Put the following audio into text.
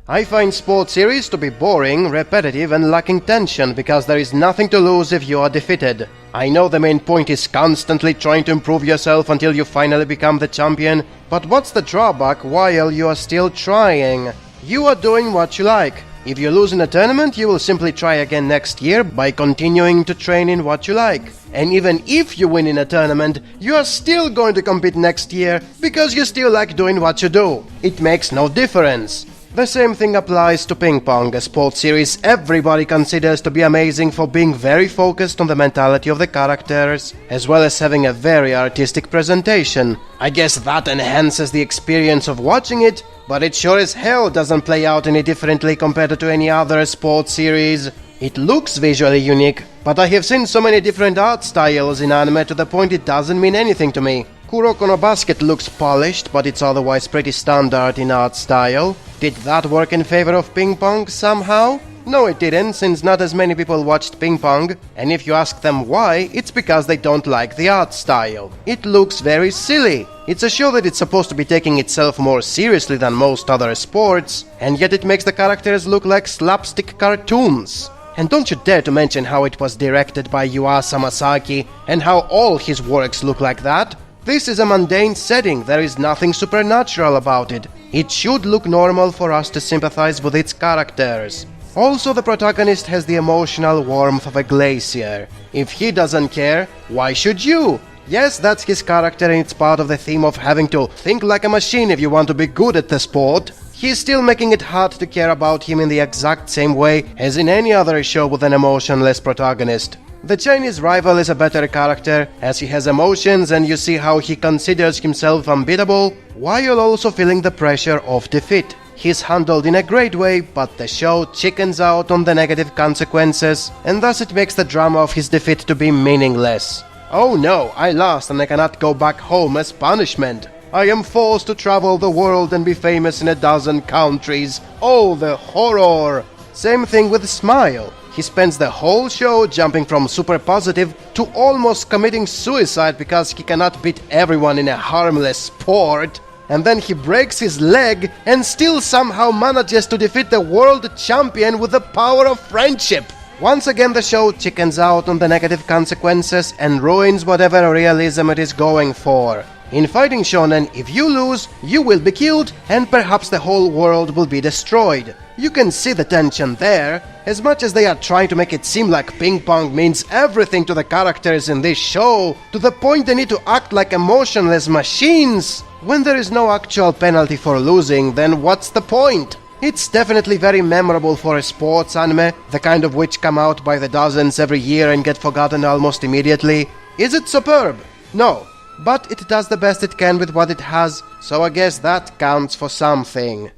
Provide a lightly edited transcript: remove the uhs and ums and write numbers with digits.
I find sports series to be boring, repetitive and lacking tension because there is nothing to lose if you are defeated. I know the main point is constantly trying to improve yourself until you finally become the champion, but what's the drawback while you are still trying? You are doing what you like. If you lose in a tournament, you will simply try again next year by continuing to train in what you like. And even if you win in a tournament, you are still going to compete next year because you still like doing what you do. It makes no difference. The same thing applies to ping pong, a sports series everybody considers to be amazing for being very focused on the mentality of the characters, as well as having a very artistic presentation. I guess that enhances the experience of watching it, but it sure as hell doesn't play out any differently compared to any other sports series. It looks visually unique, but I have seen so many different art styles in anime to the point it doesn't mean anything to me. Kuroko no Basket looks polished, but it's otherwise pretty standard in art style. Did that work in favor of ping pong somehow? No, it didn't, since not as many people watched ping pong, and if you ask them why, it's because they don't like the art style. It looks very silly. It's a show that it's supposed to be taking itself more seriously than most other sports, and yet it makes the characters look like slapstick cartoons. And don't you dare to mention how it was directed by Yuasa Masaki, and how all his works look like that. This is a mundane setting, there is nothing supernatural about it. It should look normal for us to sympathize with its characters. Also, the protagonist has the emotional warmth of a glacier. If he doesn't care, why should you? Yes, that's his character and it's part of the theme of having to think like a machine if you want to be good at the sport. He's still making it hard to care about him in the exact same way as in any other show with an emotionless protagonist. The Chinese rival is a better character, as he has emotions and you see how he considers himself unbeatable, while also feeling the pressure of defeat. He's handled in a great way, but the show chickens out on the negative consequences, and thus it makes the drama of his defeat to be meaningless. Oh no, I lost and I cannot go back home as punishment. I am forced to travel the world and be famous in 12 countries. Oh, the horror! Same thing with Smile. He spends the whole show jumping from super positive to almost committing suicide because he cannot beat everyone in a harmless sport. And then he breaks his leg and still somehow manages to defeat the world champion with the power of friendship. Once again the show chickens out on the negative consequences and ruins whatever realism it is going for. In fighting shonen, if you lose, you will be killed and perhaps the whole world will be destroyed. You can see the tension there. As much as they are trying to make it seem like ping pong means everything to the characters in this show, to the point they need to act like emotionless machines. When there is no actual penalty for losing, then what's the point? It's definitely very memorable for a sports anime, the kind of which come out by the dozens every year and get forgotten almost immediately. Is it superb? No. But it does the best it can with what it has, so I guess that counts for something.